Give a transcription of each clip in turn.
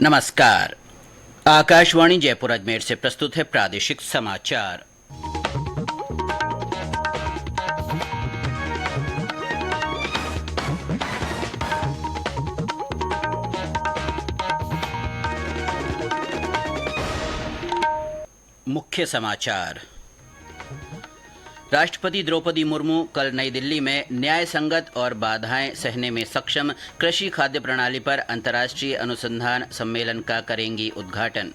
नमस्कार। आकाशवाणी जयपुर अजमेर से प्रस्तुत है प्रादेशिक समाचार। मुख्य समाचार। राष्ट्रपति द्रौपदी मुर्मू कल नई दिल्ली में न्याय संगत और बाधाएं सहने में सक्षम कृषि खाद्य प्रणाली पर अंतर्राष्ट्रीय अनुसंधान सम्मेलन का करेंगी उद्घाटन।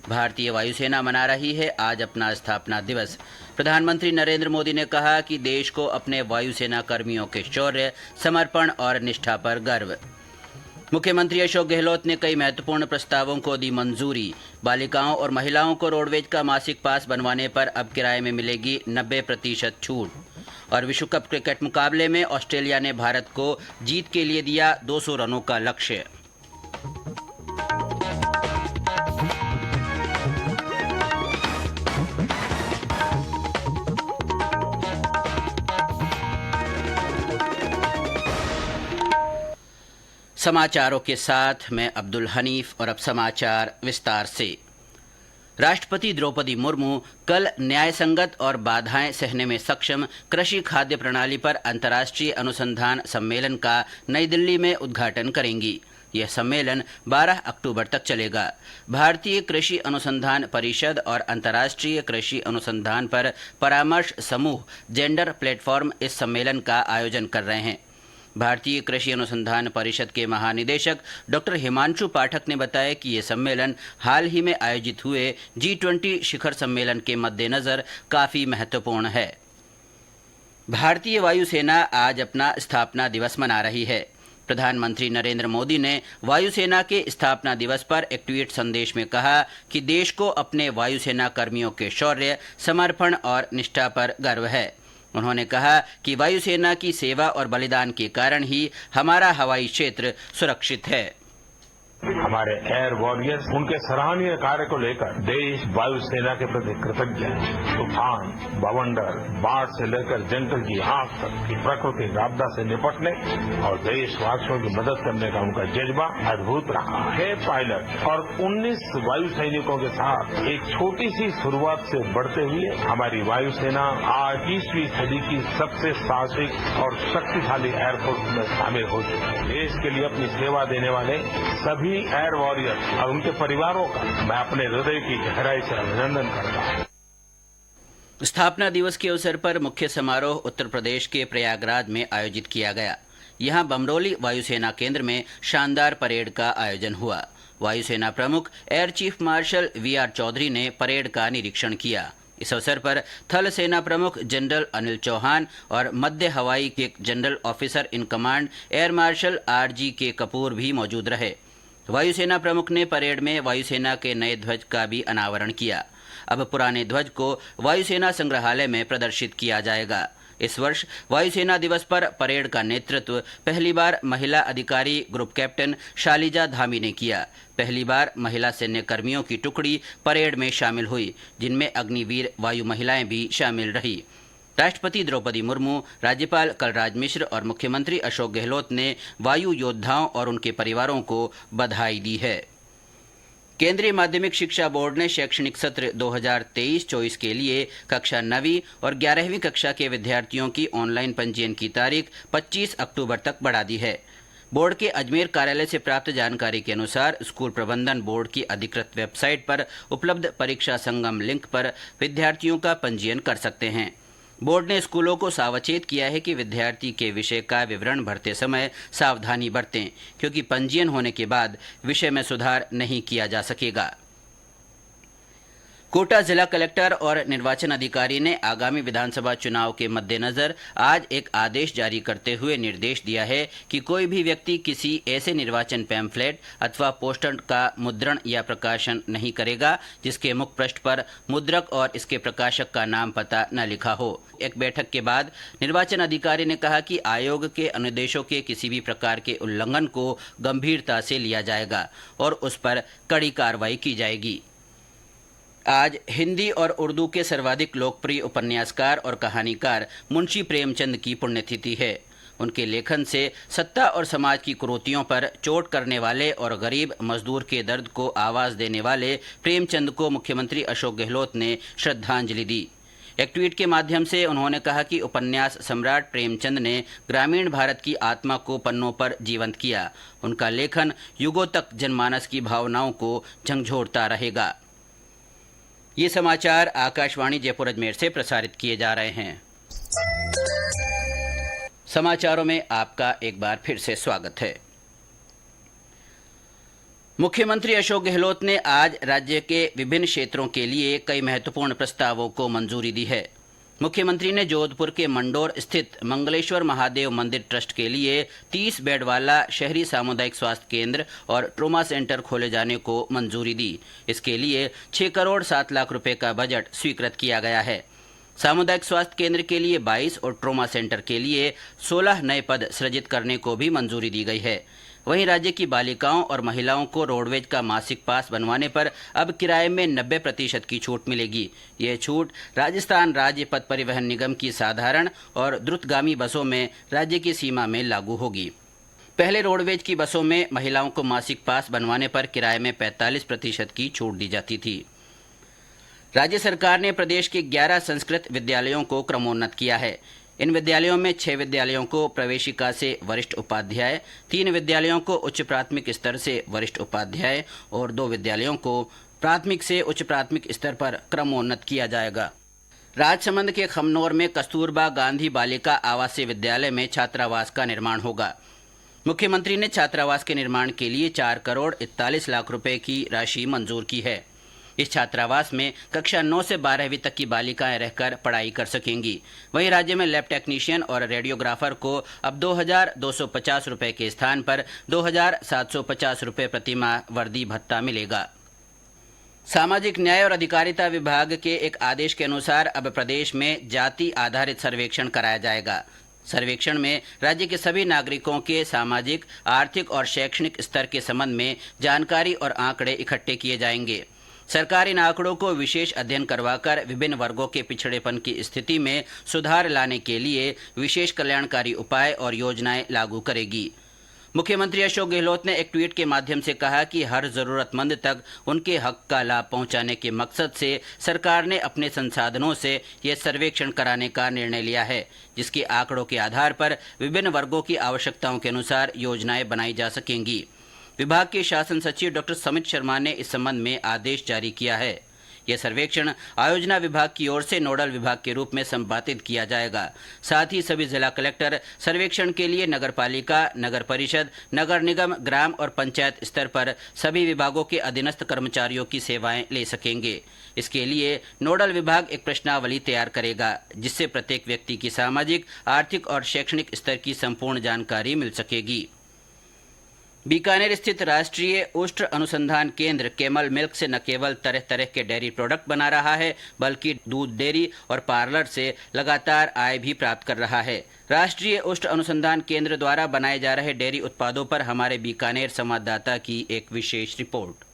भारतीय वायुसेना मना रही है आज अपना स्थापना दिवस। प्रधानमंत्री नरेंद्र मोदी ने कहा कि देश को अपने वायुसेना कर्मियों के शौर्य, समर्पण और निष्ठा पर गर्व। मुख्यमंत्री अशोक गहलोत ने कई महत्वपूर्ण प्रस्तावों को दी मंजूरी। बालिकाओं और महिलाओं को रोडवेज का मासिक पास बनवाने पर अब किराए में मिलेगी 90% छूट। और विश्व कप क्रिकेट मुकाबले में ऑस्ट्रेलिया ने भारत को जीत के लिए दिया 200 रनों का लक्ष्य। समाचारों के साथ मैं अब्दुल हनीफ और अब समाचार विस्तार से। राष्ट्रपति द्रौपदी मुर्मू कल न्याय संगत और बाधाएं सहने में सक्षम कृषि खाद्य प्रणाली पर अंतर्राष्ट्रीय अनुसंधान सम्मेलन का नई दिल्ली में उद्घाटन करेंगी। यह सम्मेलन 12 अक्टूबर तक चलेगा। भारतीय कृषि अनुसंधान परिषद और अंतर्राष्ट्रीय कृषि अनुसंधान पर परामर्श समूह जेंडर प्लेटफॉर्म इस सम्मेलन का आयोजन कर रहे हैं। भारतीय कृषि अनुसंधान परिषद के महानिदेशक डॉक्टर हिमांशु पाठक ने बताया कि ये सम्मेलन हाल ही में आयोजित हुए G20 शिखर सम्मेलन के मद्देनजर काफी महत्वपूर्ण है। भारतीय वायुसेना आज अपना स्थापना दिवस मना रही है। प्रधानमंत्री नरेंद्र मोदी ने वायुसेना के स्थापना दिवस पर एक ट्वीट संदेश में कहा कि देश को अपने वायुसेना कर्मियों के शौर्य, समर्पण और निष्ठा पर गर्व है। उन्होंने कहा कि वायुसेना की सेवा और बलिदान के कारण ही हमारा हवाई क्षेत्र सुरक्षित है। हमारे एयर वॉरियर्स उनके सराहनीय कार्य को लेकर देश वायुसेना के प्रति कृतज्ञ है। तूफान, बवंडर, बाढ़ से लेकर जंगल की आग तक की प्रकृति आपदा से निपटने और देशवासियों की मदद करने का उनका जज्बा अद्भुत रहा है। पायलट और 19 वायु सैनिकों के साथ एक छोटी सी शुरुआत से बढ़ते हुए हमारी वायुसेना आज 20वीं सदी की सबसे साहसिक और शक्तिशाली एयरफोर्स में शामिल हो चुकी है। देश के लिए अपनी सेवा देने वाले सभी एयर वॉरियर्स और उनके परिवारों का मैं अपने हृदय की गहराई से अभिनंदन करता हूं। स्थापना दिवस के अवसर पर मुख्य समारोह उत्तर प्रदेश के प्रयागराज में आयोजित किया गया। यहां बमरोली वायुसेना केंद्र में शानदार परेड का आयोजन हुआ। वायुसेना प्रमुख air chief marshal VR Chaudhary ने परेड का निरीक्षण किया। इस अवसर पर थल सेना प्रमुख जनरल अनिल चौहान और मध्य हवाई के general officer in command air marshal RGK Kapoor भी मौजूद रहे। वायुसेना प्रमुख ने परेड में वायुसेना के नए ध्वज का भी अनावरण किया। अब पुराने ध्वज को वायुसेना संग्रहालय में प्रदर्शित किया जाएगा। इस वर्ष वायुसेना दिवस पर परेड का नेतृत्व पहली बार महिला अधिकारी ग्रुप कैप्टन शालिजा धामी ने किया। पहली बार महिला सैन्य कर्मियों की टुकड़ी परेड में शामिल हुई, जिनमें अग्निवीर वायु महिलाएं भी शामिल रही। राष्ट्रपति द्रौपदी मुर्मू, राज्यपाल कलराज मिश्र और मुख्यमंत्री अशोक गहलोत ने वायु योद्धाओं और उनके परिवारों को बधाई दी है। केंद्रीय माध्यमिक शिक्षा बोर्ड ने शैक्षणिक सत्र 2023-24 के लिए कक्षा 9वीं और 11वीं कक्षा के विद्यार्थियों की ऑनलाइन पंजीयन की तारीख 25 अक्टूबर तक बढ़ा दी है। बोर्ड के अजमेर कार्यालय से प्राप्त जानकारी के अनुसार स्कूल प्रबंधन बोर्ड की अधिकृत वेबसाइट पर उपलब्ध परीक्षा संगम लिंक पर विद्यार्थियों का पंजीयन कर सकते हैं। बोर्ड ने स्कूलों को सावचेत किया है कि विद्यार्थी के विषय का विवरण भरते समय सावधानी बरतें, क्योंकि पंजीयन होने के बाद विषय में सुधार नहीं किया जा सकेगा। कोटा जिला कलेक्टर और निर्वाचन अधिकारी ने आगामी विधानसभा चुनाव के मद्देनजर आज एक आदेश जारी करते हुए निर्देश दिया है कि कोई भी व्यक्ति किसी ऐसे निर्वाचन पैम्फलेट अथवा पोस्टर का मुद्रण या प्रकाशन नहीं करेगा जिसके मुख पृष्ठ पर मुद्रक और इसके प्रकाशक का नाम पता न लिखा हो। एक बैठक के बाद निर्वाचन अधिकारी ने कहा कि आयोग के अनुदेशों के किसी भी प्रकार के उल्लंघन को गंभीरता से लिया जाएगा और उस पर कड़ी कार्रवाई की जाएगी। आज हिंदी और उर्दू के सर्वाधिक लोकप्रिय उपन्यासकार और कहानीकार मुंशी प्रेमचंद की पुण्यतिथि है। उनके लेखन से सत्ता और समाज की कुरीतियों पर चोट करने वाले और गरीब मजदूर के दर्द को आवाज देने वाले प्रेमचंद को मुख्यमंत्री अशोक गहलोत ने श्रद्धांजलि दी। एक ट्वीट के माध्यम से उन्होंने कहा कि उपन्यास सम्राट प्रेमचंद ने ग्रामीण भारत की आत्मा को पन्नों पर जीवंत किया। उनका लेखन युगों तक जनमानस की भावनाओं को झंझोरता रहेगा। ये समाचार आकाशवाणी जयपुर अजमेर से प्रसारित किए जा रहे हैं। समाचारों में आपका एक बार फिर से स्वागत है। मुख्यमंत्री अशोक गहलोत ने आज राज्य के विभिन्न क्षेत्रों के लिए कई महत्वपूर्ण प्रस्तावों को मंजूरी दी है। मुख्यमंत्री ने जोधपुर के मंडोर स्थित मंगलेश्वर महादेव मंदिर ट्रस्ट के लिए 30 बेड वाला शहरी सामुदायिक स्वास्थ्य केंद्र और ट्रोमा सेंटर खोले जाने को मंजूरी दी। इसके लिए 6 करोड़ 7 लाख रुपए का बजट स्वीकृत किया गया है। सामुदायिक स्वास्थ्य केंद्र के लिए 22 और ट्रोमा सेंटर के लिए 16 नए पद सृजित करने को भी मंजूरी दी गई है। वहीं राज्य की बालिकाओं और महिलाओं को रोडवेज का मासिक पास बनवाने पर अब किराए में 90% की छूट मिलेगी। यह छूट राजस्थान राज्य पथ परिवहन निगम की साधारण और द्रुतगामी बसों में राज्य की सीमा में लागू होगी। पहले रोडवेज की बसों में महिलाओं को मासिक पास बनवाने पर किराए में 45% की छूट दी जाती थी। राज्य सरकार ने प्रदेश के 11 संस्कृत विद्यालयों को क्रमोन्नत किया है। इन विद्यालयों में 6 विद्यालयों को प्रवेशिका से वरिष्ठ उपाध्याय, 3 विद्यालयों को उच्च प्राथमिक स्तर से वरिष्ठ उपाध्याय और 2 विद्यालयों को प्राथमिक से उच्च प्राथमिक स्तर पर क्रमोन्नत किया जाएगा। राजसमंद के खमनौर में कस्तूरबा गांधी बालिका आवासीय विद्यालय में छात्रावास का निर्माण होगा। मुख्यमंत्री ने छात्रावास के निर्माण के लिए 4 करोड़ 41 लाख रुपए की राशि मंजूर की है। इस छात्रावास में कक्षा 9 से 12वीं तक की बालिकाएं रहकर पढ़ाई कर सकेंगी। वहीं राज्य में लैब टेक्नीशियन और रेडियोग्राफर को अब 2,250 रुपए के स्थान पर 2,750 रुपए प्रतिमाह वर्दी भत्ता मिलेगा। सामाजिक न्याय और अधिकारिता विभाग के एक आदेश के अनुसार अब प्रदेश में जाति आधारित सर्वेक्षण कराया जाएगा। सर्वेक्षण में राज्य के सभी नागरिकों के सामाजिक, आर्थिक और शैक्षणिक स्तर के संबंध में जानकारी और आंकड़े इकट्ठे किए जाएंगे। सरकार इन आंकड़ों को विशेष अध्ययन करवाकर विभिन्न वर्गों के पिछड़ेपन की स्थिति में सुधार लाने के लिए विशेष कल्याणकारी उपाय और योजनाएं लागू करेगी। मुख्यमंत्री अशोक गहलोत ने एक ट्वीट के माध्यम से कहा कि हर जरूरतमंद तक उनके हक का लाभ पहुंचाने के मकसद से सरकार ने अपने संसाधनों से यह सर्वेक्षण कराने का निर्णय लिया है, जिसके आंकड़ों के आधार पर विभिन्न वर्गों की आवश्यकताओं के अनुसार योजनाएं बनाई जा सकेंगी। विभाग के शासन सचिव डॉक्टर समित शर्मा ने इस संबंध में आदेश जारी किया है। यह सर्वेक्षण आयोजना विभाग की ओर से नोडल विभाग के रूप में संपादित किया जाएगा। साथ ही सभी जिला कलेक्टर सर्वेक्षण के लिए नगरपालिका, नगर परिषद, नगर निगम, ग्राम और पंचायत स्तर पर सभी विभागों के अधीनस्थ कर्मचारियों की सेवाएं ले सकेंगे। इसके लिए नोडल विभाग एक प्रश्नावली तैयार करेगा, जिससे प्रत्येक व्यक्ति की सामाजिक, आर्थिक और शैक्षणिक स्तर की संपूर्ण जानकारी मिल सकेगी। बीकानेर स्थित राष्ट्रीय उष्ट अनुसंधान केंद्र कैमल मिल्क से न केवल तरह तरह के डेयरी प्रोडक्ट बना रहा है, बल्कि दूध डेयरी और पार्लर से लगातार आय भी प्राप्त कर रहा है। राष्ट्रीय उष्ट अनुसंधान केंद्र द्वारा बनाए जा रहे डेयरी उत्पादों पर हमारे बीकानेर संवाददाता की एक विशेष रिपोर्ट।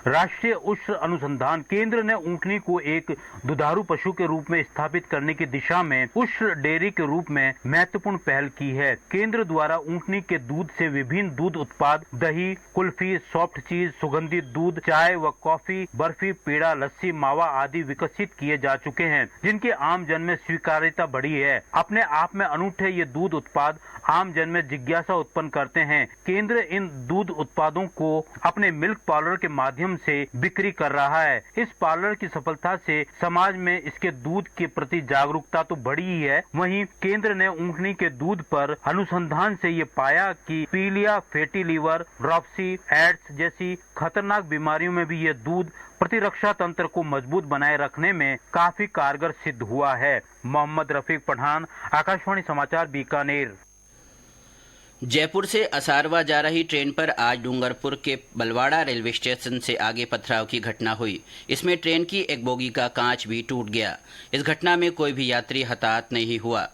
राष्ट्रीय उष्ट अनुसंधान केंद्र ने ऊँटनी को एक दुधारू पशु के रूप में स्थापित करने की दिशा में उष्ट डेयरी के रूप में महत्वपूर्ण पहल की है। केंद्र द्वारा ऊँटनी के दूध से विभिन्न दूध उत्पाद, दही, कुल्फी, सॉफ्ट चीज, सुगंधित दूध, चाय व कॉफी, बर्फी, पेड़ा, लस्सी, मावा आदि विकसित किए जा चुके हैं, जिनके आम जन में स्वीकार्यता बढ़ी है। अपने आप में अनूठे ये दूध उत्पाद आम जन में जिज्ञासा उत्पन्न करते हैं। केंद्र इन दूध उत्पादों को अपने मिल्क पार्लर के माध्यम से बिक्री कर रहा है। इस पार्लर की सफलता से समाज में इसके दूध के प्रति जागरूकता तो बढ़ी ही है, वहीं केंद्र ने ऊँटनी के दूध पर अनुसंधान से ये पाया कि पीलिया, फैटी लीवर, ड्रॉपसी, एड्स जैसी खतरनाक बीमारियों में भी ये दूध प्रतिरक्षा तंत्र को मजबूत बनाए रखने में काफी कारगर सिद्ध हुआ है। मोहम्मद रफीक पठान, आकाशवाणी समाचार, बीकानेर। जयपुर से असारवा जा रही ट्रेन पर आज डूंगरपुर के बलवाड़ा रेलवे स्टेशन से आगे पथराव की घटना हुई। इसमें ट्रेन की एक बोगी का कांच भी टूट गया। इस घटना में कोई भी यात्री हताहत नहीं हुआ।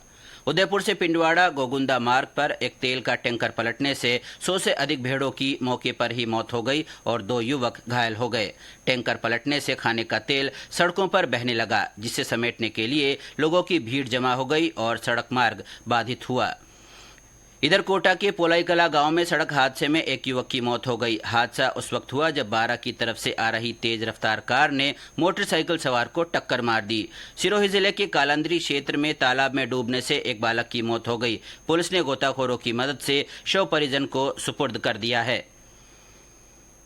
उदयपुर से पिंडवाड़ा गोगुंदा मार्ग पर एक तेल का टैंकर पलटने से 100 से अधिक भेड़ों की मौके पर ही मौत हो गई और 2 युवक घायल हो गए। टैंकर पलटने से खाने का तेल सड़कों पर बहने लगा, जिससे समेटने के लिए लोगों की भीड़ जमा हो गई और सड़क मार्ग बाधित हुआ। इधर कोटा के पोलाईकला गांव में सड़क हादसे में एक युवक की मौत हो गई। हादसा उस वक्त हुआ जब बारां की तरफ से आ रही तेज रफ्तार कार ने मोटरसाइकिल सवार को टक्कर मार दी। सिरोही जिले के कालंदरी क्षेत्र में तालाब में डूबने से एक बालक की मौत हो गई। पुलिस ने गोताखोरों की मदद से शव परिजन को सुपुर्द कर दिया है।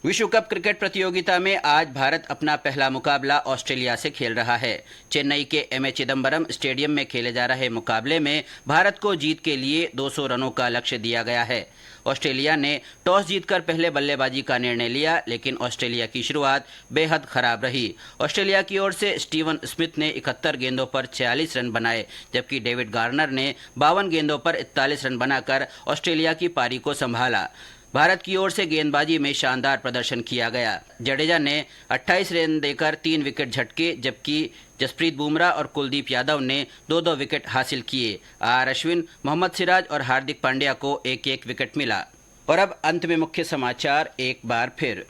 विश्व कप क्रिकेट प्रतियोगिता में आज भारत अपना पहला मुकाबला ऑस्ट्रेलिया से खेल रहा है। चेन्नई के एमए चिदम्बरम स्टेडियम में खेले जा रहे मुकाबले में भारत को जीत के लिए 200 रनों का लक्ष्य दिया गया है। ऑस्ट्रेलिया ने टॉस जीतकर पहले बल्लेबाजी का निर्णय लिया, लेकिन ऑस्ट्रेलिया की शुरुआत बेहद खराब रही। ऑस्ट्रेलिया की ओर से स्टीवन स्मिथ ने 71 गेंदों पर 46 रन बनाए, जबकि डेविड गार्नर ने 52 गेंदों पर 41 रन बनाकर ऑस्ट्रेलिया की पारी को संभाला। भारत की ओर से गेंदबाजी में शानदार प्रदर्शन किया गया। जडेजा ने 28 रन देकर 3 विकेट झटके, जबकि जसप्रीत बुमराह और कुलदीप यादव ने 2-2 विकेट हासिल किए। आर अश्विन, मोहम्मद सिराज और हार्दिक पांड्या को 1-1 विकेट मिला। और अब अंत में मुख्य समाचार एक बार फिर।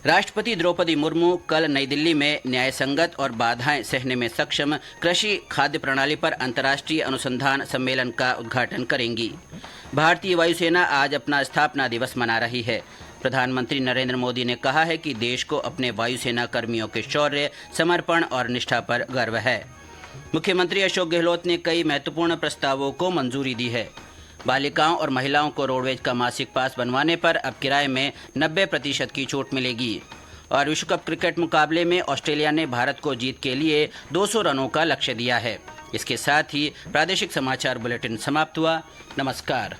राष्ट्रपति द्रौपदी मुर्मू कल नई दिल्ली में न्याय संगत और बाधाएं सहने में सक्षम कृषि खाद्य प्रणाली पर अंतर्राष्ट्रीय अनुसंधान सम्मेलन का उद्घाटन करेंगी। भारतीय वायुसेना आज अपना स्थापना दिवस मना रही है। प्रधानमंत्री नरेंद्र मोदी ने कहा है कि देश को अपने वायुसेना कर्मियों के शौर्य, समर्पण और निष्ठा पर गर्व है। मुख्यमंत्री अशोक गहलोत ने कई महत्वपूर्ण प्रस्तावों को मंजूरी दी है। बालिकाओं और महिलाओं को रोडवेज का मासिक पास बनवाने पर अब किराए में 90% की छूट मिलेगी। और विश्व कप क्रिकेट मुकाबले में ऑस्ट्रेलिया ने भारत को जीत के लिए 200 रनों का लक्ष्य दिया है। इसके साथ ही प्रादेशिक समाचार बुलेटिन समाप्त हुआ। नमस्कार।